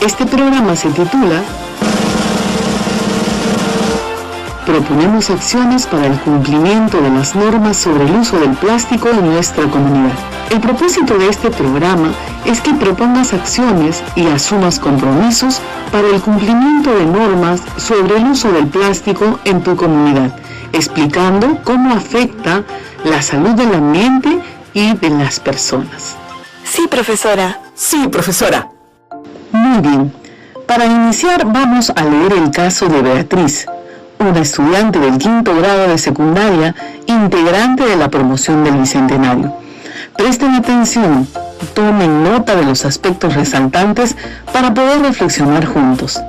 Este programa se titula Proponemos acciones para el cumplimiento de las normas sobre el uso del plástico en nuestra comunidad. El propósito de este programa es que propongas acciones y asumas compromisos para el cumplimiento de normas sobre el uso del plástico en tu comunidad, explicando cómo afecta la salud del ambiente y de las personas. Sí, profesora. Sí, profesora. Muy bien. Para iniciar vamos a leer el caso de Beatriz, una estudiante del 5º grado de secundaria, integrante de la promoción del Bicentenario. Presten atención, tomen nota de los aspectos resaltantes para poder reflexionar juntos.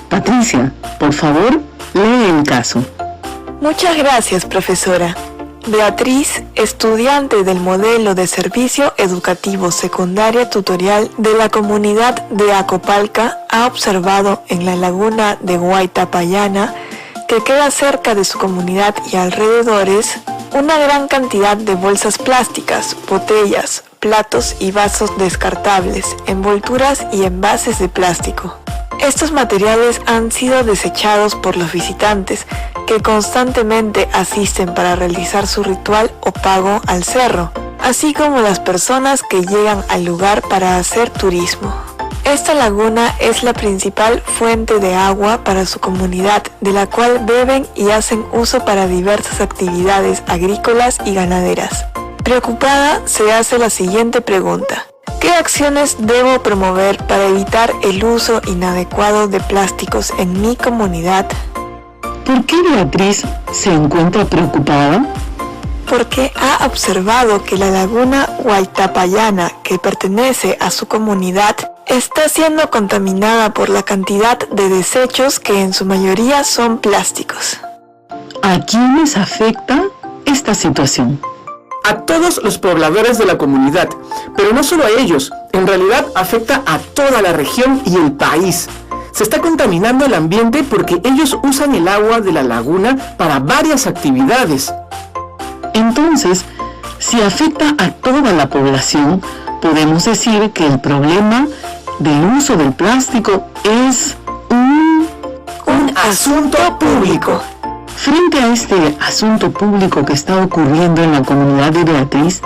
Patricia, por favor, lee el caso. Muchas gracias, profesora. Beatriz, estudiante del modelo de servicio educativo secundaria tutorial de la comunidad de Acopalca, ha observado en la laguna de Huaytapallana, que queda cerca de su comunidad y alrededores, una gran cantidad de bolsas plásticas, botellas, platos y vasos descartables, envolturas y envases de plástico. Estos materiales han sido desechados por los visitantes que constantemente asisten para realizar su ritual o pago al cerro, así como las personas que llegan al lugar para hacer turismo. Esta laguna es la principal fuente de agua para su comunidad, de la cual beben y hacen uso para diversas actividades agrícolas y ganaderas. Preocupada, se hace la siguiente pregunta. ¿Qué acciones debo promover para evitar el uso inadecuado de plásticos en mi comunidad? ¿Por qué Beatriz se encuentra preocupada? Porque ha observado que la laguna Huaytapallana, que pertenece a su comunidad, está siendo contaminada por la cantidad de desechos que en su mayoría son plásticos. ¿A quiénes afecta esta situación? A todos los pobladores de la comunidad, pero no solo a ellos, en realidad afecta a toda la región y el país. Se está contaminando el ambiente porque ellos usan el agua de la laguna para varias actividades. Entonces, si afecta a toda la población, podemos decir que el problema del uso del plástico es un asunto público. Frente a este asunto público que está ocurriendo en la comunidad de Beatriz,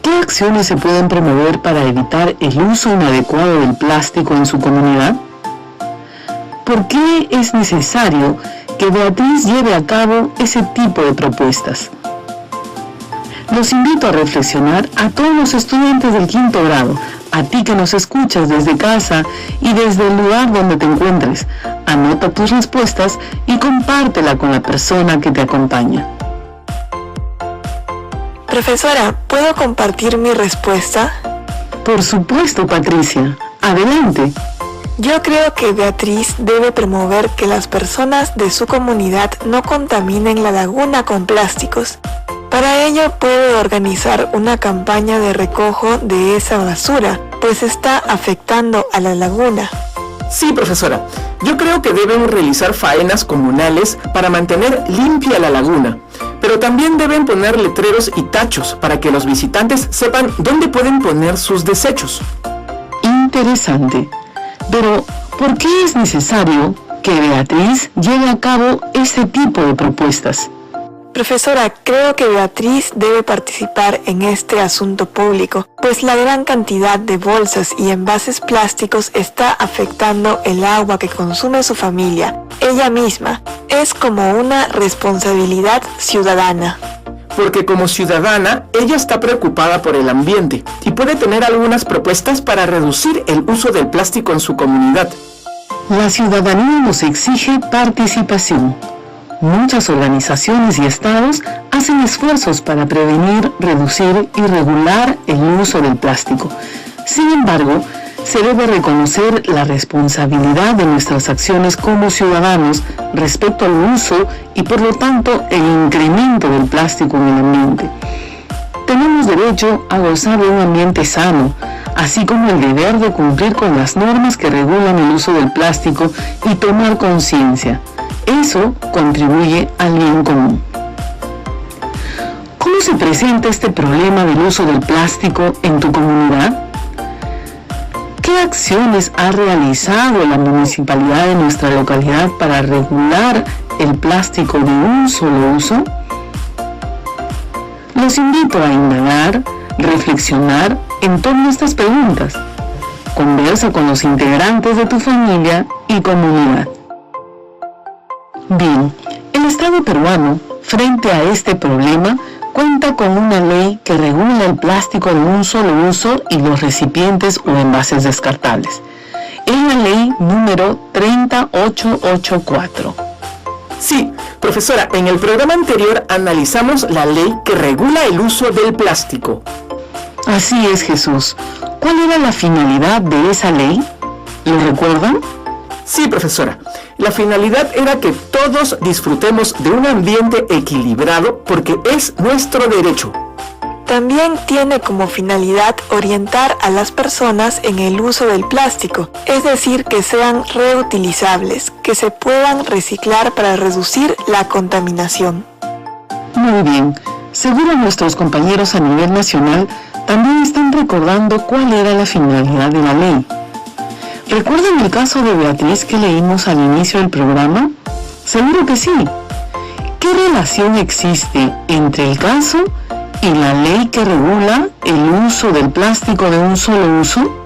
¿qué acciones se pueden promover para evitar el uso inadecuado del plástico en su comunidad? ¿Por qué es necesario que Beatriz lleve a cabo ese tipo de propuestas? Los invito a reflexionar a todos los estudiantes del 5º grado, a ti que nos escuchas desde casa y desde el lugar donde te encuentres. Anota tus respuestas y compártela con la persona que te acompaña. Profesora, ¿puedo compartir mi respuesta? Por supuesto, Patricia. Adelante. Yo creo que Beatriz debe promover que las personas de su comunidad no contaminen la laguna con plásticos. Para ello puede organizar una campaña de recojo de esa basura, pues está afectando a la laguna. Sí, profesora. Yo creo que deben realizar faenas comunales para mantener limpia la laguna, pero también deben poner letreros y tachos para que los visitantes sepan dónde pueden poner sus desechos. Interesante. Pero, ¿por qué es necesario que Beatriz lleve a cabo este tipo de propuestas? Profesora, creo que Beatriz debe participar en este asunto público, pues la gran cantidad de bolsas y envases plásticos está afectando el agua que consume su familia. Ella misma es como una responsabilidad ciudadana. Porque como ciudadana, ella está preocupada por el ambiente y puede tener algunas propuestas para reducir el uso del plástico en su comunidad. La ciudadanía nos exige participación. Muchas organizaciones y estados hacen esfuerzos para prevenir, reducir y regular el uso del plástico. Sin embargo, se debe reconocer la responsabilidad de nuestras acciones como ciudadanos respecto al uso y, por lo tanto, el incremento del plástico en el ambiente. Tenemos derecho a gozar de un ambiente sano, así como el deber de cumplir con las normas que regulan el uso del plástico y tomar conciencia. Eso contribuye al bien común. ¿Cómo se presenta este problema del uso del plástico en tu comunidad? ¿Qué ¿qué acciones ha realizado la municipalidad de nuestra localidad para regular el plástico de un solo uso? Los invito a indagar, reflexionar en torno a estas preguntas. Conversa con los integrantes de tu familia y comunidad. Bien, el Estado peruano, frente a este problema, cuenta con una ley que regula el plástico de un solo uso y los recipientes o envases descartables. Es la ley número 30884. Sí, profesora, en el programa anterior analizamos la ley que regula el uso del plástico. Así es, Jesús. ¿Cuál era la finalidad de esa ley? ¿Lo recuerdan? Sí, profesora. La finalidad era que todos disfrutemos de un ambiente equilibrado porque es nuestro derecho. También tiene como finalidad orientar a las personas en el uso del plástico, es decir, que sean reutilizables, que se puedan reciclar para reducir la contaminación. Muy bien. Seguro nuestros compañeros a nivel nacional también están recordando cuál era la finalidad de la ley. ¿Recuerdan el caso de Beatriz que leímos al inicio del programa? Seguro que sí. ¿Qué relación existe entre el caso y la ley que regula el uso del plástico de un solo uso?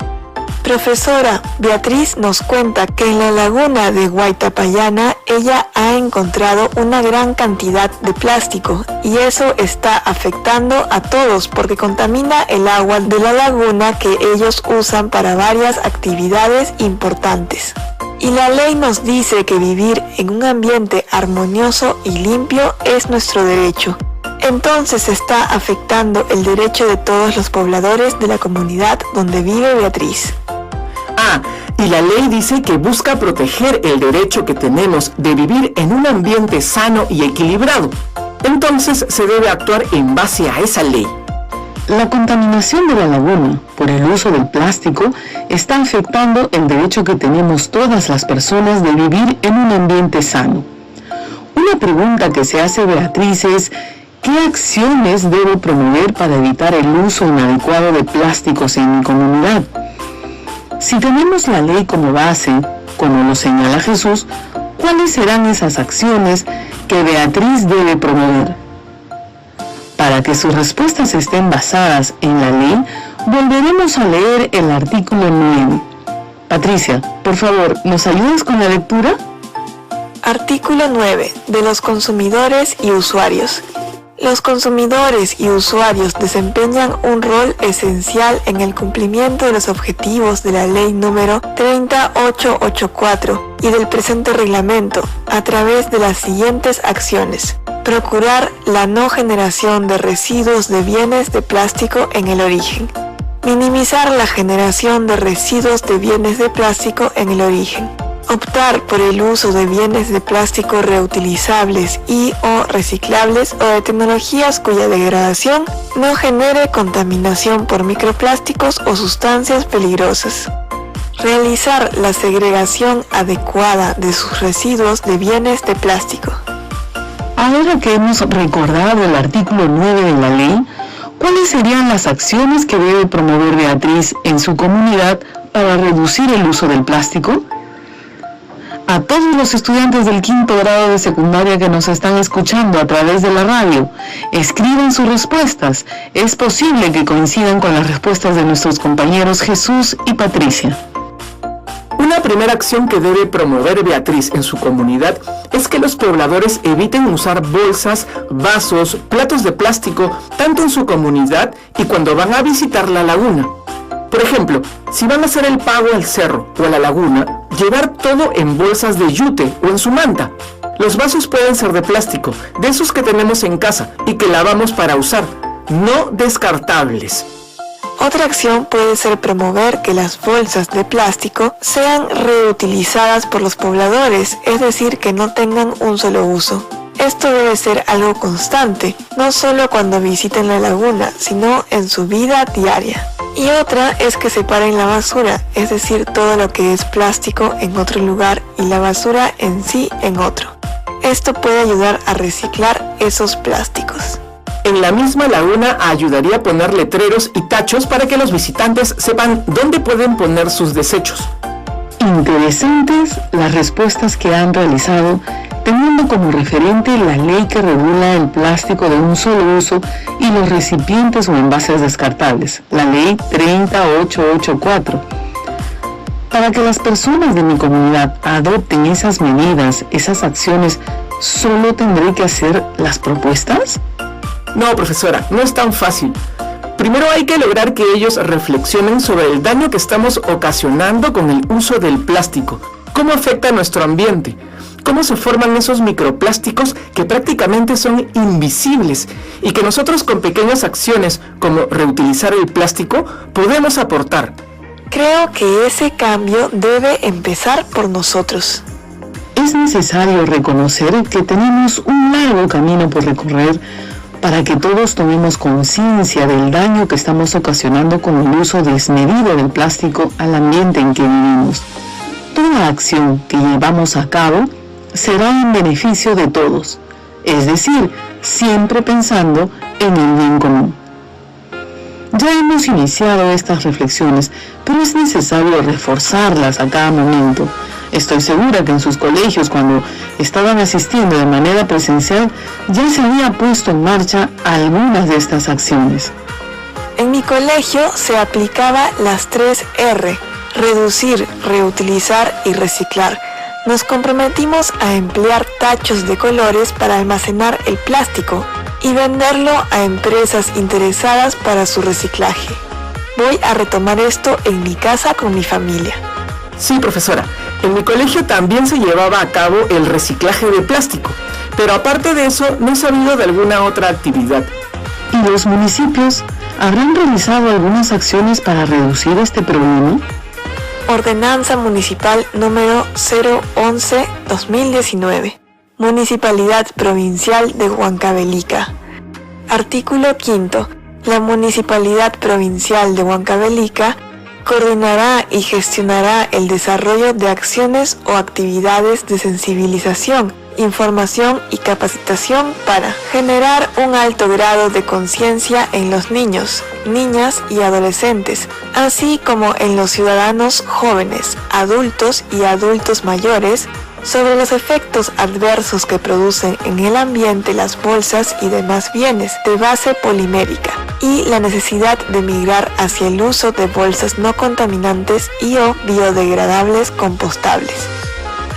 Profesora, Beatriz nos cuenta que en la laguna de Huaytapallana ella ha encontrado una gran cantidad de plástico y eso está afectando a todos porque contamina el agua de la laguna que ellos usan para varias actividades importantes. Y la ley nos dice que vivir en un ambiente armonioso y limpio es nuestro derecho. Entonces está afectando el derecho de todos los pobladores de la comunidad donde vive Beatriz. Ah, y la ley dice que busca proteger el derecho que tenemos de vivir en un ambiente sano y equilibrado. Entonces se debe actuar en base a esa ley. La contaminación de la laguna por el uso del plástico está afectando el derecho que tenemos todas las personas de vivir en un ambiente sano. Una pregunta que se hace Beatriz es: ¿qué acciones debo promover para evitar el uso inadecuado de plásticos en mi comunidad? Si tenemos la ley como base, como lo señala Jesús, ¿cuáles serán esas acciones que Beatriz debe promover? Para que sus respuestas estén basadas en la ley, volveremos a leer el artículo 9. Patricia, por favor, ¿nos ayudas con la lectura? Artículo 9. De los consumidores y usuarios. Los consumidores y usuarios desempeñan un rol esencial en el cumplimiento de los objetivos de la Ley número 30884 y del presente reglamento a través de las siguientes acciones. Procurar la no generación de residuos de bienes de plástico en el origen. Minimizar la generación de residuos de bienes de plástico en el origen. Optar por el uso de bienes de plástico reutilizables y o reciclables o de tecnologías cuya degradación no genere contaminación por microplásticos o sustancias peligrosas. Realizar la segregación adecuada de sus residuos de bienes de plástico. Ahora que hemos recordado el artículo 9 de la ley, ¿cuáles serían las acciones que debe promover Beatriz en su comunidad para reducir el uso del plástico? A todos los estudiantes del 5º grado de secundaria que nos están escuchando a través de la radio, escriban sus respuestas. Es posible que coincidan con las respuestas de nuestros compañeros Jesús y Patricia. Una primera acción que debe promover Beatriz en su comunidad es que los pobladores eviten usar bolsas, vasos, platos de plástico, tanto en su comunidad y cuando van a visitar la laguna. Por ejemplo, si van a hacer el pago al cerro o a la laguna, llevar todo en bolsas de yute o en su manta. Los vasos pueden ser de plástico, de esos que tenemos en casa y que lavamos para usar, no descartables. Otra acción puede ser promover que las bolsas de plástico sean reutilizadas por los pobladores, es decir, que no tengan un solo uso. Esto debe ser algo constante, no solo cuando visiten la laguna, sino en su vida diaria. Y otra es que separen la basura, es decir, todo lo que es plástico en otro lugar y la basura en sí en otro. Esto puede ayudar a reciclar esos plásticos. En la misma laguna ayudaría a poner letreros y tachos para que los visitantes sepan dónde pueden poner sus desechos. Interesantes las respuestas que han realizado, teniendo como referente la ley que regula el plástico de un solo uso y los recipientes o envases descartables, la ley 30884. Para que las personas de mi comunidad adopten esas medidas, esas acciones, ¿solo tendré que hacer las propuestas? No, profesora, no es tan fácil. Primero hay que lograr que ellos reflexionen sobre el daño que estamos ocasionando con el uso del plástico, cómo afecta a nuestro ambiente, cómo se forman esos microplásticos que prácticamente son invisibles y que nosotros con pequeñas acciones como reutilizar el plástico podemos aportar. Creo que ese cambio debe empezar por nosotros. Es necesario reconocer que tenemos un largo camino por recorrer para que todos tomemos conciencia del daño que estamos ocasionando con el uso desmedido del plástico al ambiente en que vivimos. Toda acción que llevamos a cabo será en beneficio de todos, es decir, siempre pensando en el bien común. Ya hemos iniciado estas reflexiones, pero es necesario reforzarlas a cada momento. Estoy segura que en sus colegios, cuando estaban asistiendo de manera presencial, ya se había puesto en marcha algunas de estas acciones. En mi colegio se aplicaba las 3 R: reducir, reutilizar y reciclar. Nos comprometimos a emplear tachos de colores para almacenar el plástico y venderlo a empresas interesadas para su reciclaje. Voy a retomar esto en mi casa con mi familia. Sí, profesora. En mi colegio también se llevaba a cabo el reciclaje de plástico, pero aparte de eso no he sabido de alguna otra actividad. ¿Y los municipios habrán realizado algunas acciones para reducir este problema? Ordenanza Municipal número 011-2019. Municipalidad Provincial de Huancavelica. Artículo 5. La Municipalidad Provincial de Huancavelica coordinará y gestionará el desarrollo de acciones o actividades de sensibilización, información y capacitación para generar un alto grado de conciencia en los niños, niñas y adolescentes, así como en los ciudadanos jóvenes, adultos y adultos mayores, sobre los efectos adversos que producen en el ambiente las bolsas y demás bienes de base polimérica y la necesidad de migrar hacia el uso de bolsas no contaminantes y o biodegradables compostables.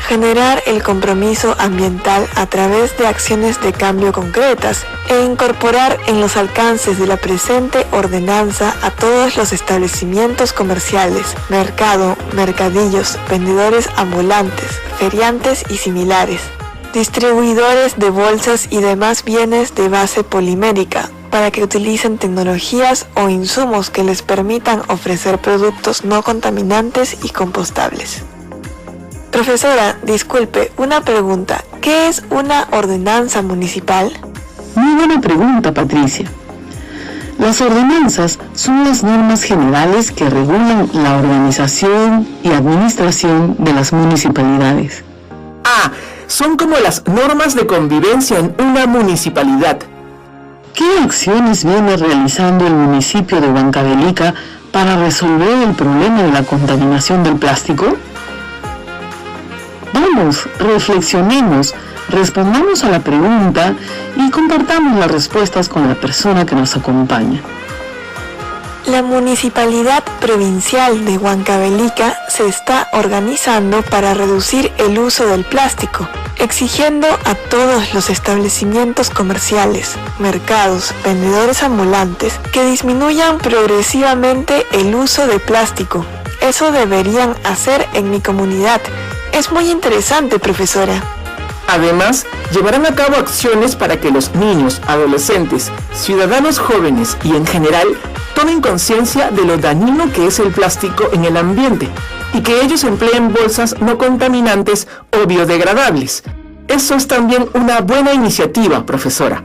Generar el compromiso ambiental a través de acciones de cambio concretas e incorporar en los alcances de la presente ordenanza a todos los establecimientos comerciales, mercado, mercadillos, vendedores ambulantes, feriantes y similares, distribuidores de bolsas y demás bienes de base polimérica, para que utilicen tecnologías o insumos que les permitan ofrecer productos no contaminantes y compostables. Profesora, disculpe, una pregunta. ¿Qué es una ordenanza municipal? Muy buena pregunta, Patricia. Las ordenanzas son las normas generales que regulan la organización y administración de las municipalidades. Ah, son como las normas de convivencia en una municipalidad. ¿Qué acciones viene realizando el municipio de Huancavelica para resolver el problema de la contaminación del plástico? Vamos, reflexionemos, respondamos a la pregunta y compartamos las respuestas con la persona que nos acompaña. La Municipalidad Provincial de Huancavelica se está organizando para reducir el uso del plástico, exigiendo a todos los establecimientos comerciales, mercados, vendedores ambulantes que disminuyan progresivamente el uso de plástico. Eso deberían hacer en mi comunidad. Es muy interesante, profesora. Además, llevarán a cabo acciones para que los niños, adolescentes, ciudadanos jóvenes y en general tomen conciencia de lo dañino que es el plástico en el ambiente y que ellos empleen bolsas no contaminantes o biodegradables. Eso es también una buena iniciativa, profesora.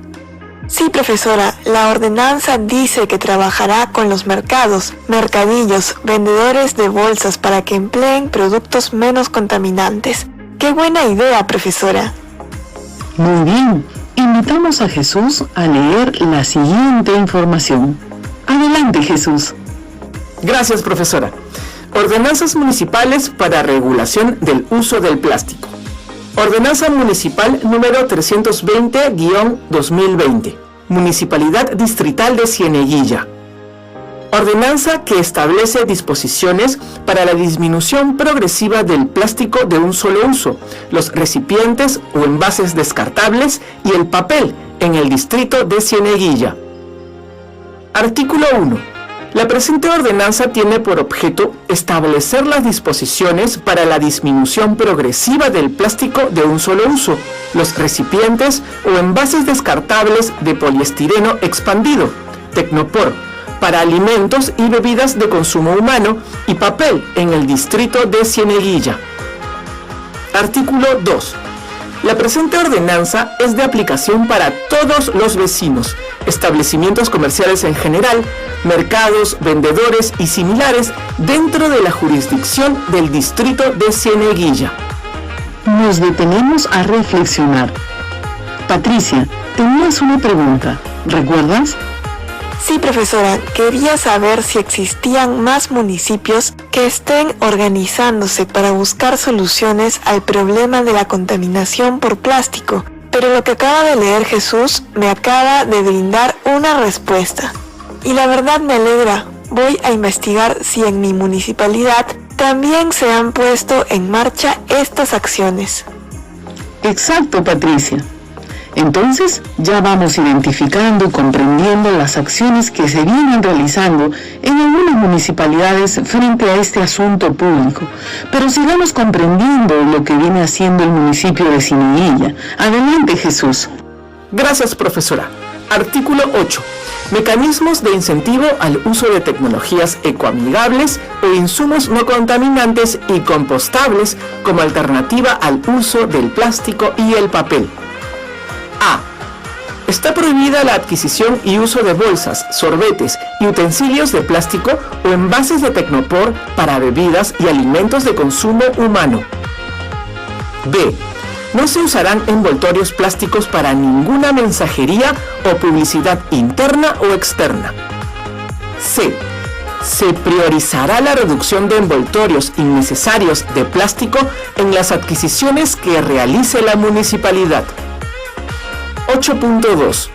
Sí, profesora, la ordenanza dice que trabajará con los mercados, mercadillos, vendedores de bolsas para que empleen productos menos contaminantes. ¡Qué buena idea, profesora! Muy bien, Invitamos a Jesús a leer la siguiente información. Adelante, Jesús. Gracias, profesora. Ordenanzas municipales para regulación del uso del plástico. Ordenanza Municipal número 320-2020. Municipalidad Distrital de Cieneguilla. Ordenanza que establece disposiciones para la disminución progresiva del plástico de un solo uso, los recipientes o envases descartables y el papel en el distrito de Cieneguilla. Artículo 1. La presente ordenanza tiene por objeto establecer las disposiciones para la disminución progresiva del plástico de un solo uso, los recipientes o envases descartables de poliestireno expandido, Tecnopor, para alimentos y bebidas de consumo humano y papel en el distrito de Cieneguilla. Artículo 2. La presente ordenanza es de aplicación para todos los vecinos, establecimientos comerciales en general, mercados, vendedores y similares dentro de la jurisdicción del distrito de Cieneguilla. Nos detenemos a reflexionar. Patricia, tenías una pregunta, ¿recuerdas? Sí, profesora, quería saber si existían más municipios que estén organizándose para buscar soluciones al problema de la contaminación por plástico, pero lo que acaba de leer Jesús me acaba de brindar una respuesta. Y la verdad me alegra. Voy a investigar si en mi municipalidad también se han puesto en marcha estas acciones. Exacto, Patricia. Entonces, ya vamos identificando y comprendiendo las acciones que se vienen realizando en algunas municipalidades frente a este asunto público. Pero sigamos comprendiendo lo que viene haciendo el municipio de Cieneguilla. Adelante, Jesús. Gracias, profesora. Artículo 8. Mecanismos de incentivo al uso de tecnologías ecoamigables o insumos no contaminantes y compostables como alternativa al uso del plástico y el papel. A. Está prohibida la adquisición y uso de bolsas, sorbetes y utensilios de plástico o envases de Tecnopor para bebidas y alimentos de consumo humano. B. No se usarán envoltorios plásticos para ninguna mensajería o publicidad interna o externa. C. Se priorizará la reducción de envoltorios innecesarios de plástico en las adquisiciones que realice la municipalidad. 8.2.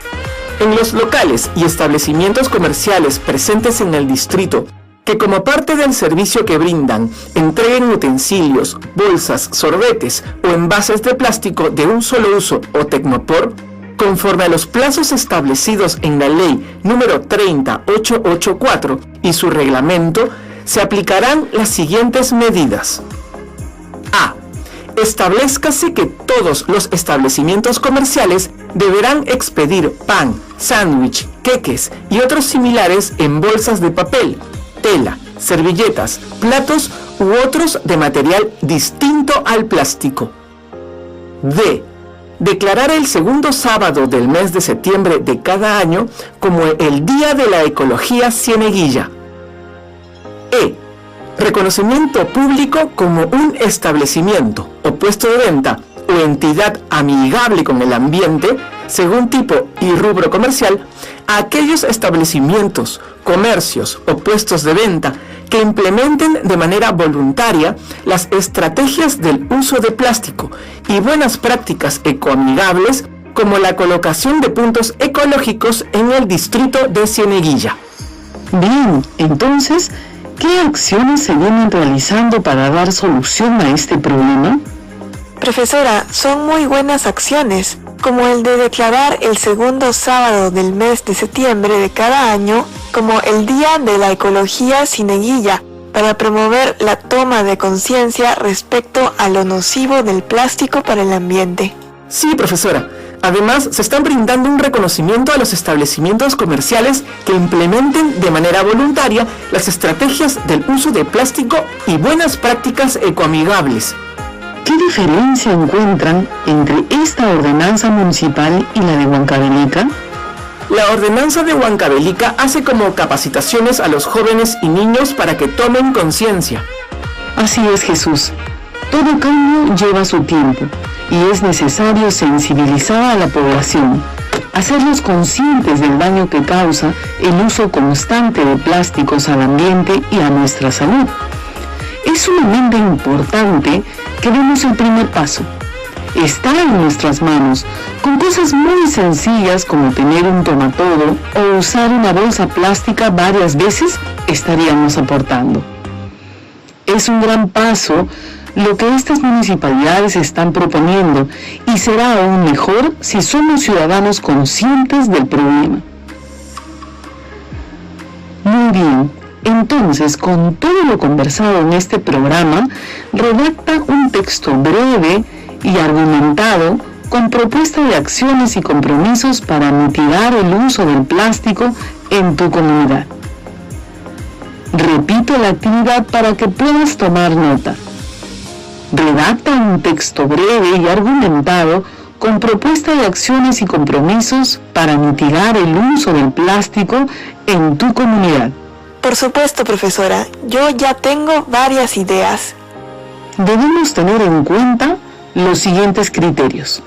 En los locales y establecimientos comerciales presentes en el distrito que como parte del servicio que brindan entreguen utensilios, bolsas, sorbetes o envases de plástico de un solo uso o Tecnopor, conforme a los plazos establecidos en la Ley número 30884 y su reglamento, se aplicarán las siguientes medidas. A. Establezcase que todos los establecimientos comerciales deberán expedir pan, sándwich, queques y otros similares en bolsas de papel, tela, servilletas, platos u otros de material distinto al plástico. D. Declarar el segundo sábado del mes de septiembre de cada año como el Día de la Ecología Cieneguilla. E. Reconocimiento público como un establecimiento o puesto de venta o entidad amigable con el ambiente, según tipo y rubro comercial, a aquellos establecimientos, comercios o puestos de venta que implementen de manera voluntaria las estrategias del uso de plástico y buenas prácticas ecoamigables, como la colocación de puntos ecológicos en el distrito de Cieneguilla. Bien, entonces, ¿qué acciones se vienen realizando para dar solución a este problema? Profesora, son muy buenas acciones, como el de declarar el segundo sábado del mes de septiembre de cada año como el Día de la Ecología Cieneguilla, para promover la toma de conciencia respecto a lo nocivo del plástico para el ambiente. Sí, profesora. Además, se están brindando un reconocimiento a los establecimientos comerciales que implementen de manera voluntaria las estrategias del uso de plástico y buenas prácticas ecoamigables. ¿Qué diferencia encuentran entre esta ordenanza municipal y la de Huancavelica? La ordenanza de Huancavelica hace como capacitaciones a los jóvenes y niños para que tomen conciencia. Así es, Jesús. Todo cambio lleva su tiempo y es necesario sensibilizar a la población, hacerlos conscientes del daño que causa el uso constante de plásticos al ambiente y a nuestra salud. Es sumamente importante que demos el primer paso. Está en nuestras manos, con cosas muy sencillas como tener un tomatodo o usar una bolsa plástica varias veces, estaríamos aportando. Es un gran paso lo que estas municipalidades están proponiendo y será aún mejor si somos ciudadanos conscientes del problema. Muy bien, entonces con todo lo conversado en este programa, redacta un texto breve y argumentado con propuesta de acciones y compromisos para mitigar el uso del plástico en tu comunidad. Repito la actividad para que puedas tomar nota. Redacta un texto breve y argumentado con propuesta de acciones y compromisos para mitigar el uso del plástico en tu comunidad. Por supuesto, profesora, yo ya tengo varias ideas. Debemos tener en cuenta los siguientes criterios.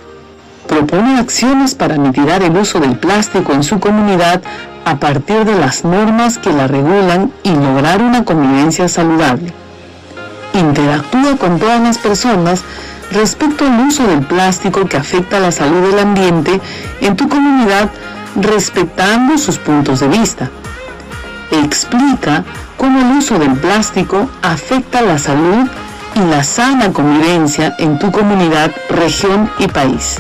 Propone acciones para mitigar el uso del plástico en su comunidad a partir de las normas que la regulan y lograr una convivencia saludable. Interactúa con todas las personas respecto al uso del plástico que afecta a la salud del ambiente en tu comunidad, respetando sus puntos de vista. Explica cómo el uso del plástico afecta la salud y la sana convivencia en tu comunidad, región y país.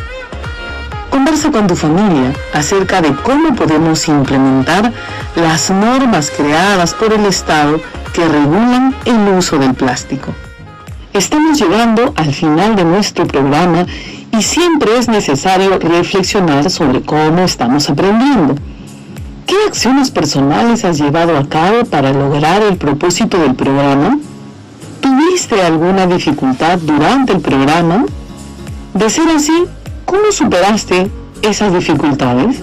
Conversa con tu familia acerca de cómo podemos implementar las normas creadas por el Estado que regulan el uso del plástico. Estamos llegando al final de nuestro programa y siempre es necesario reflexionar sobre cómo estamos aprendiendo. ¿Qué acciones personales has llevado a cabo para lograr el propósito del programa? ¿Tuviste alguna dificultad durante el programa? De ser así, ¿cómo superaste esas dificultades?